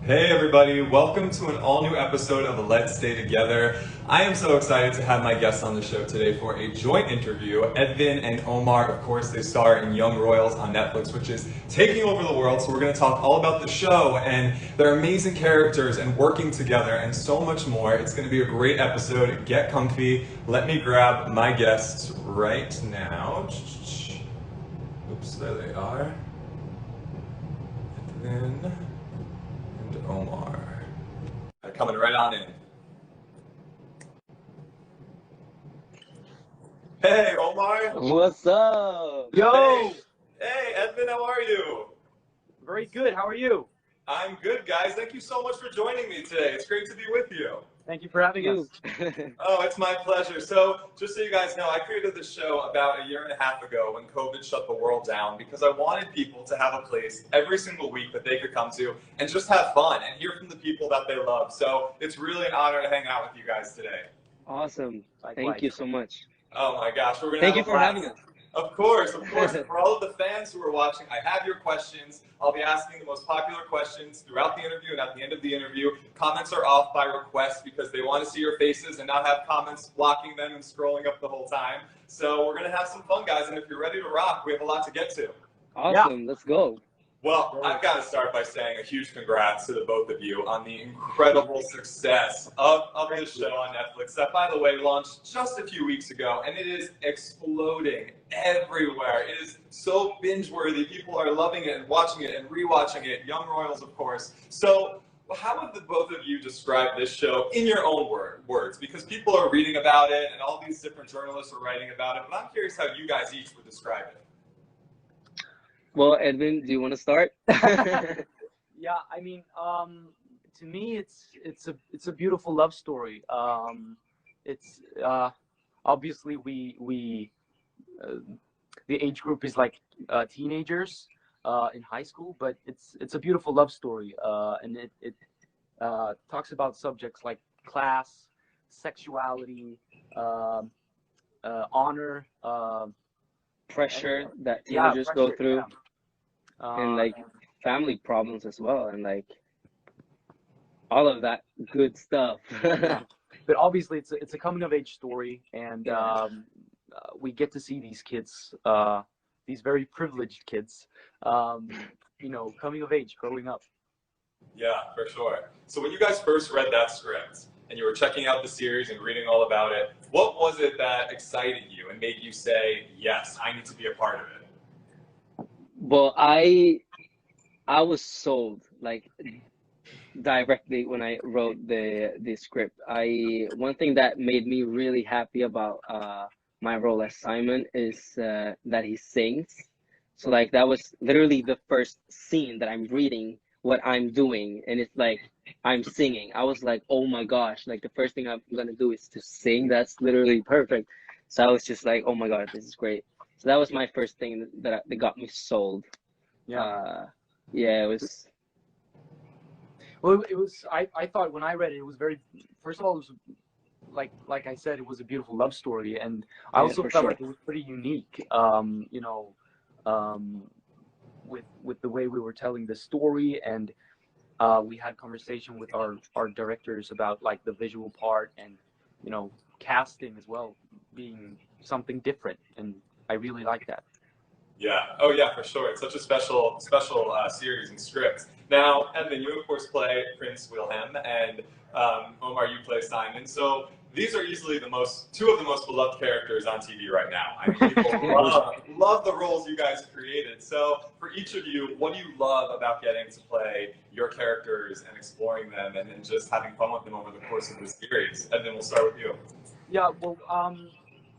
Hey everybody, welcome to an all-new episode of Let's Stay Together. I am so excited to have my guests on the show today for a joint interview. Edvin and Omar, of course, they star in Young Royals on Netflix, which is taking over the world, so we're going to talk all about the show and their amazing characters and working together and so much more. It's going to be a great episode. Get comfy. Let me grab my guests right now. Oops, there they are. Edvin and Omar. Coming right on in. Hey, Omar. What's up? Yo! Hey, Edvin, how are you? Very good. How are you? I'm good, guys. Thank you so much for joining me today. It's great to be with you. Thank you for having us. Oh, it's my pleasure. So, just so you guys know, I created this show about a year and a half ago when COVID shut the world down because I wanted people to have a place every single week that they could come to and just have fun and hear from the people that they love. So, it's really an honor to hang out with you guys today. Awesome. Likewise. Thank you so much. Oh my gosh, we're gonna Thank have you a for blast. having us. Of course, of course. And for all of the fans who are watching, I have your questions. I'll be asking the most popular questions throughout the interview and at the end of the interview. Comments are off by request because they want to see your faces and not have comments blocking them and scrolling up the whole time. So we're going to have some fun, guys. And if you're ready to rock, we have a lot to get to. Awesome. Let's go. Well, I've got to start by saying a huge congrats to the both of you on the incredible success of this show on Netflix that, by the way, launched just a few weeks ago, and it is exploding everywhere. It is so binge-worthy. People are loving it and watching it and rewatching it. Young Royals, of course. So how would the both of you describe this show in your own words? Because people are reading about it, and all these different journalists are writing about it, but I'm curious how you guys each would describe it. Well, Edvin, do you want to start? Yeah, I mean, to me, it's a beautiful love story. It's obviously we the age group is like teenagers in high school, but it's a beautiful love story, and it talks about subjects like class, sexuality, honor. Pressure that teenagers go through, and like family problems as well, and like all of that good stuff. But obviously, it's a coming of age story, and we get to see these kids, these very privileged kids, coming of age, growing up. Yeah, for sure. So when you guys first read that script and you were checking out the series and reading all about it, what was it that excited you and made you say, yes, I need to be a part of it? Well, I was sold like directly when I wrote the script. One thing that made me really happy about my role as Simon is that he sings. So like that was literally the first scene that I'm reading what I'm doing, and it's like I'm singing. I was like, oh my gosh, like the first thing I'm gonna do is to sing. That's literally perfect. So I was just like, oh my god, this is great. So that was my first thing that got me sold. Yeah. Yeah, it was. Well, it was. I thought when I read it, it was very. First of all, it was like I said, it was a beautiful love story, and I also felt like it was pretty unique. With the way we were telling the story, and we had conversation with our directors about like the visual part and casting as well being something different, and I really like that. Yeah. Oh, yeah, for sure. It's such a special series and script. Now, Edvin, you of course play Prince Wilhelm, and Omar, you play Simon. So these are easily two of the most beloved characters on TV right now. I mean, people love the roles you guys created. So for each of you, what do you love about getting to play your characters and exploring them and just having fun with them over the course of the series? Edvin, we'll start with you. Yeah. Well,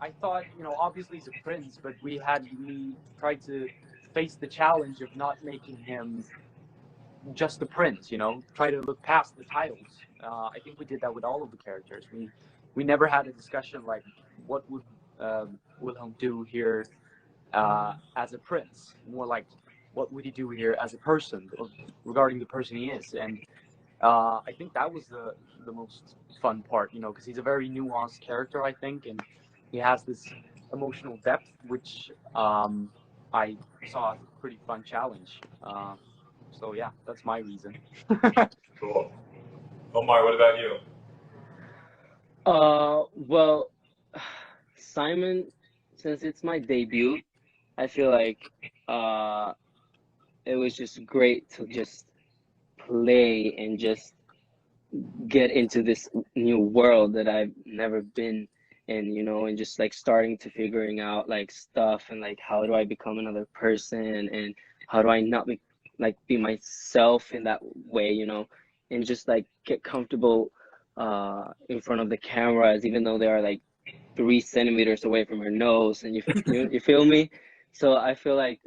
I thought, obviously he's a prince, but we tried to face the challenge of not making him just a prince, try to look past the titles. I think we did that with all of the characters. We never had a discussion like, what would Wilhelm do here as a prince? More like, what would he do here as a person, regarding the person he is? And I think that was the most fun part, because he's a very nuanced character, I think, and he has this emotional depth, which I saw as a pretty fun challenge. So yeah, that's my reason. Cool. Omar, what about you? Well, Simon, since it's my debut, I feel like it was just great to just play and just get into this new world that I've never been in, you know, and just like starting to figuring out like stuff and like how do I become another person and how do I not be myself in that way, you know, and just like get comfortable in front of the cameras, even though they are like 3 centimeters away from your nose, and you feel me? So I feel like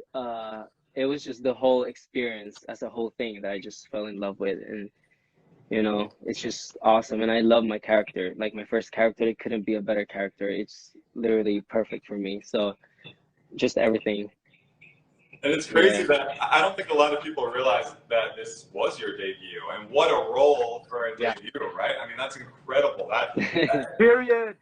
it was just the whole experience as a whole thing that I just fell in love with, and you know, it's just awesome. And I love my character. Like my first character, it couldn't be a better character. It's literally perfect for me. So just everything. And it's crazy Yeah. that I don't think a lot of people realize that this was your debut, and what a role for a Yeah. debut, right? I mean, that's incredible. Period.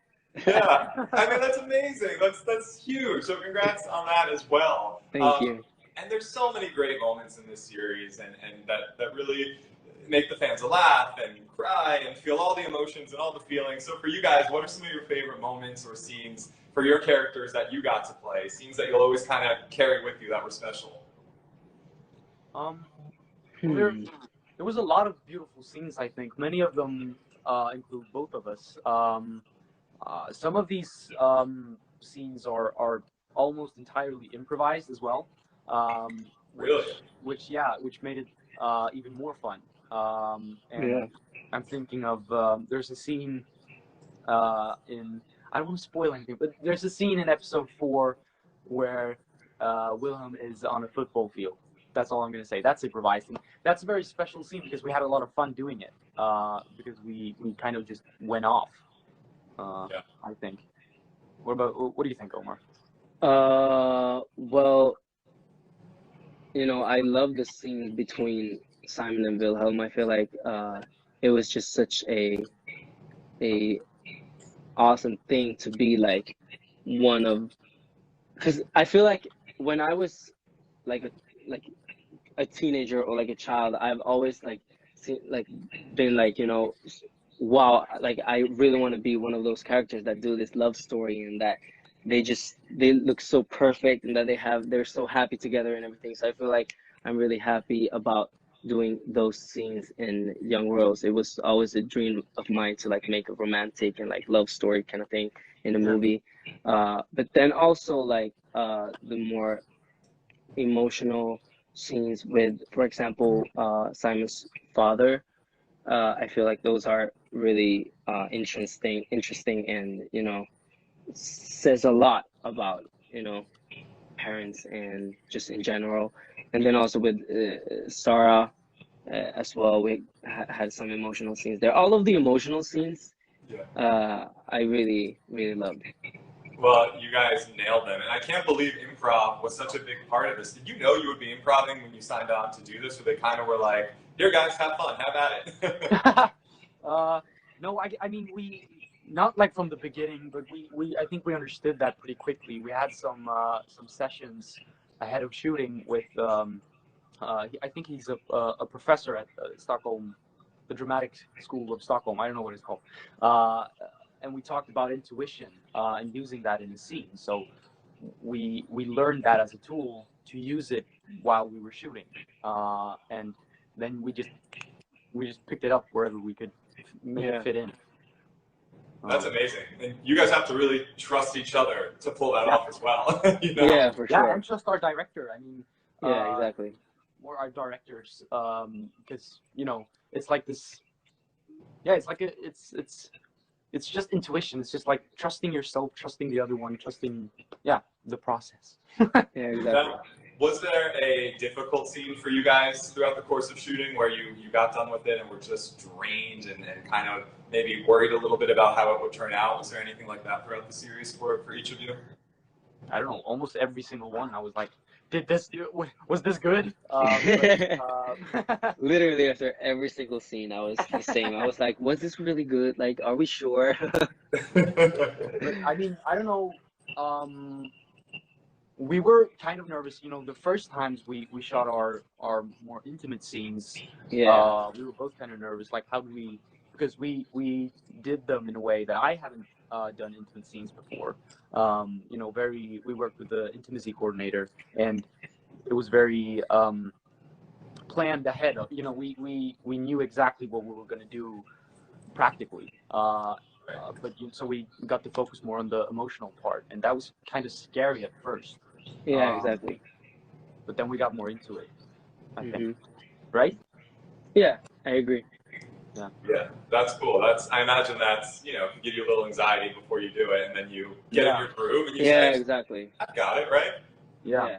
Yeah, I mean, that's amazing. That's huge. So congrats on that as well. Thank you. And there's so many great moments in this series, and that really make the fans laugh and cry and feel all the emotions and all the feelings. So for you guys, what are some of your favorite moments or scenes for your characters that you got to play? Scenes that you'll always kind of carry with you that were special? Well, there was a lot of beautiful scenes, I think. Many of them include both of us. Some of these scenes are almost entirely improvised as well. Really? Which made it even more fun. And Yeah. I'm thinking of there's a scene in, I don't want to spoil anything, but there's a scene in episode 4 where Wilhelm is on a football field. That's all I'm going to say. That's improvised. And that's a very special scene because we had a lot of fun doing it. Because we kind of just went off. Yeah. I think. What do you think, Omar? Well, you know, I love the scenes between Simon and Wilhelm. I feel like it was just such a awesome thing to be like one of, because I feel like when I was like a teenager or like a child, I've always like been like, you know, wow, like I really want to be one of those characters that do this love story and that they look so perfect and that they're so happy together and everything. So I feel like I'm really happy about doing those scenes in Young Worlds. It was always a dream of mine to like make a romantic and like love story kind of thing in a movie. But then also like the more emotional scenes with, for example, Simon's father. I feel like those are really interesting, and you know, says a lot about, you know, parents and just in general. And then also with Sarah as well, we had some emotional scenes there. All of the emotional scenes, I really loved. Well, you guys nailed them, and I can't believe improv was such a big part of this. Did you know you would be improving when you signed on to do this, or they kind of were like, "Here, guys, have fun, have at it"? No, I mean, we, not like from the beginning, but we I think we understood that pretty quickly. We had some sessions ahead of shooting with I think he's a professor at Stockholm, the Dramatic School of Stockholm. I don't know what it's called. And we talked about intuition and using that in the scene. So we learned that as a tool to use it while we were shooting, and then we just picked it up wherever we could make it fit in. That's amazing. And you guys have to really trust each other to pull that off as well. You know? Yeah, for sure. Yeah, and trust our director. I mean, yeah, exactly. We're our directors, because you know, it's like this. Yeah, it's like it's just intuition. It's just like trusting yourself, trusting the other one, trusting the process. Yeah, exactly. Was there a difficult scene for you guys throughout the course of shooting where you got done with it and were just drained and kind of maybe worried a little bit about how it would turn out? Was there anything like that throughout the series for each of you? I don't know. Almost every single one, I was like, was this good? Literally after every single scene, I was the same. I was like, was this really good? Like, are we sure? But I mean, I don't know. we were kind of nervous. You know, the first times we shot our more intimate scenes, Yeah. we were both kind of nervous. Like, how do we? Because we did them in a way that I haven't done intimate scenes before. You know, we worked with the intimacy coordinator, and it was very planned ahead. You know, we knew exactly what we were going to do practically. So we got to focus more on the emotional part, and that was kind of scary at first. Yeah, Um, exactly. but then we got more into it, I think. Hmm. Right? Yeah, I agree. Yeah, that's cool. I imagine that's, you know, can give you a little anxiety before you do it, and then you get in your groove and you Yeah, say, exactly. "I got it," right? Yeah.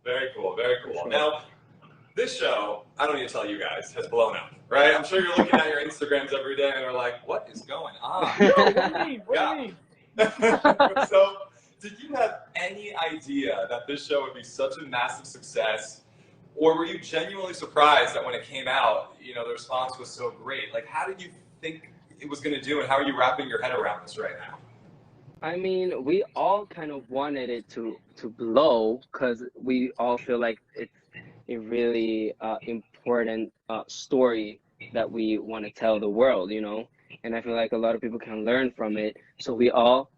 Very cool, very cool. Sure. Now, this show, I don't need to tell you guys, has blown up, right? I'm sure you're looking at your Instagrams every day and are like, "What is going on?" No, what do you mean? What do you mean? So, did you have any idea that this show would be such a massive success? Or were you genuinely surprised that when it came out, you know, the response was so great? Like, how did you think it was going to do, and how are you wrapping your head around this right now? I mean, we all kind of wanted it to blow because we all feel like it's a really important story that we want to tell the world, you know? And I feel like a lot of people can learn from it. So we all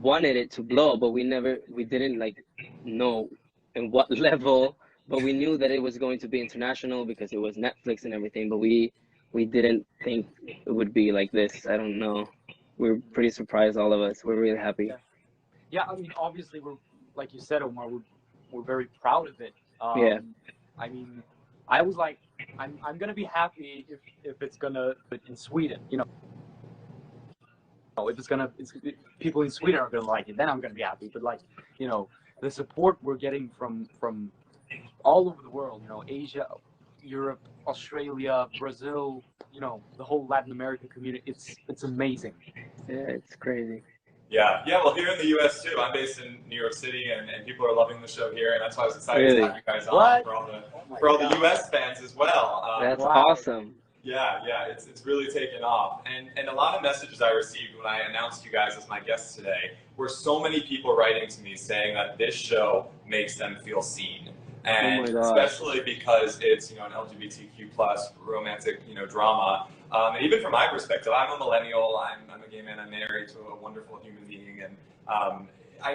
wanted it to blow, but we didn't like know in what level, but we knew that it was going to be international because it was Netflix and everything, but we didn't think it would be like this. I don't know. We're pretty surprised, all of us. We're really happy. Yeah, I mean, obviously, we're, like you said, Omar, we're very proud of it. Yeah. I mean, I was like, I'm gonna be happy if it's gonna but in Sweden, you know. If people in Sweden are gonna like it, then I'm gonna be happy. But like, you know, the support we're getting from all over the world, you know, Asia, Europe, Australia, Brazil, you know, the whole Latin American community, it's amazing. Yeah, it's crazy. Yeah, well, here in the U.S. too. I'm based in New York City, and people are loving the show here, and that's why I was excited Really? to have you guys on What? for all the U.S. fans as well. That's Wow. awesome. Yeah, it's really taken off, and a lot of messages I received when I announced you guys as my guests today were so many people writing to me saying that this show makes them feel seen, and Oh my gosh. especially because it's, you know, an LGBTQ plus romantic, you know, drama. And even from my perspective, I'm a millennial. I'm a gay man. I'm married to a wonderful human being, and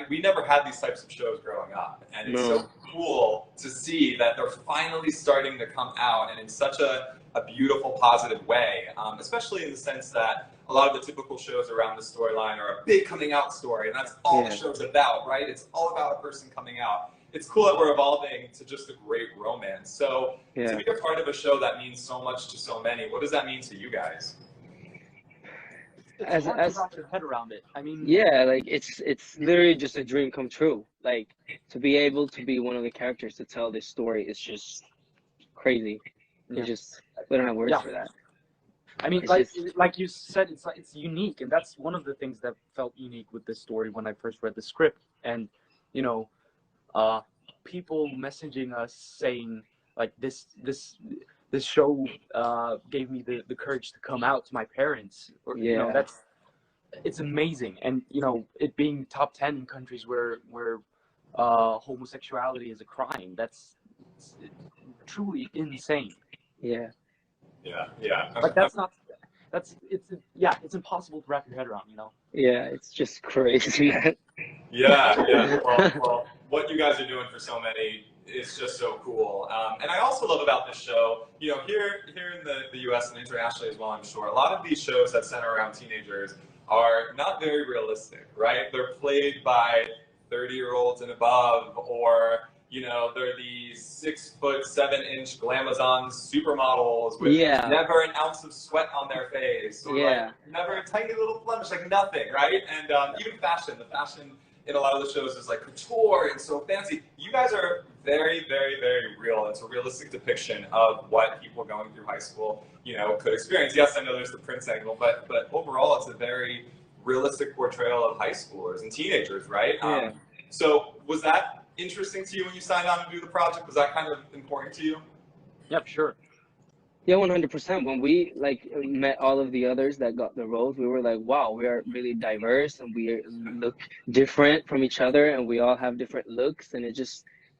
we never had these types of shows growing up, and it's so cool to see that they're finally starting to come out, and in such a beautiful, positive way, especially in the sense that a lot of the typical shows around the storyline are a big coming out story, and that's all the show's about, right? It's all about a person coming out. It's cool that we're evolving to just a great romance. So to be a part of a show that means so much to so many, what does that mean to you guys? It's hard to wrap your head around it. I mean, yeah, like it's literally just a dream come true. Like, to be able to be one of the characters to tell this story is just crazy. It's just, we don't have words for that. I mean, like you said, it's unique, and that's one of the things that felt unique with this story when I first read the script. And you know, people messaging us saying like this show gave me the courage to come out to my parents. Or, you know, it's amazing. And you know, it being top 10 in countries where homosexuality is a crime, that's truly insane. Yeah. Like it's impossible to wrap your head around, you know? Yeah, it's just crazy. Yeah. Well, what you guys are doing for so many is just so cool. And I also love about this show, you know, here in the U.S. and internationally as well, I'm sure, a lot of these shows that center around teenagers are not very realistic, right? They're played by 30-year-olds and above, or, you know, they're these 6'7" glamazon supermodels with never an ounce of sweat on their face, or like never a tiny little blemish, like nothing, right? And even the fashion in a lot of the shows is like couture and so fancy. You guys are very, very, very real. It's a realistic depiction of what people going through high school, you know, could experience. Yes, I know there's the Prince angle, but overall, it's a very realistic portrayal of high schoolers and teenagers, right? So was that interesting to you when you signed on to do the project? Was that kind of important to you? Yeah, sure. Yeah, 100%. When we like met all of the others that got the roles, we were like, wow, we are really diverse and we look different from each other and we all have different looks and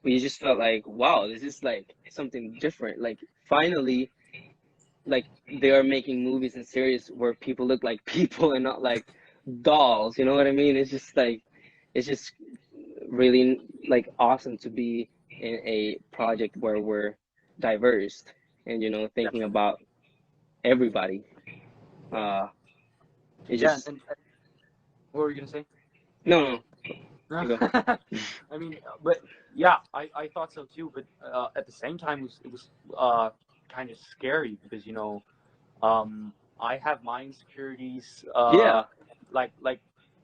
we just felt like, wow, this is like something different. Like finally, like they are making movies and series where people look like people and not like dolls, you know what I mean? It's just really like awesome to be in a project where we're diverse and thinking Definitely. about everybody. Uh, it Yeah, just and what were you gonna say? no, you go. I mean, but yeah, I thought so too. But at the same time, it was kind of scary because I have my insecurities. Yeah, Like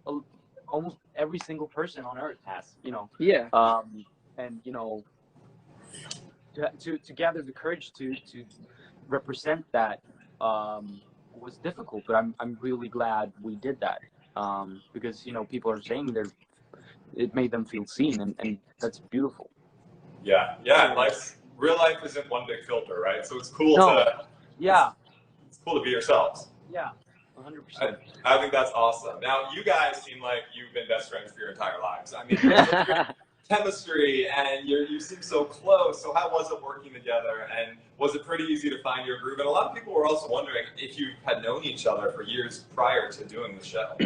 al- almost every single person on Earth has. yeah, And to gather the courage to represent that was difficult. But I'm really glad we did that because people are saying it made them feel seen, and that's beautiful. Yeah, yeah. Real life isn't one big filter, right? So it's cool No, to yeah, it's cool to be yourselves. yeah, I, 100%. I think that's awesome. Now, you guys seem like you've been best friends for your entire lives. I mean, there's such great chemistry, and you seem so close. So how was it working together? And was it pretty easy to find your groove? And a lot of people were also wondering if you had known each other for years prior to doing the show.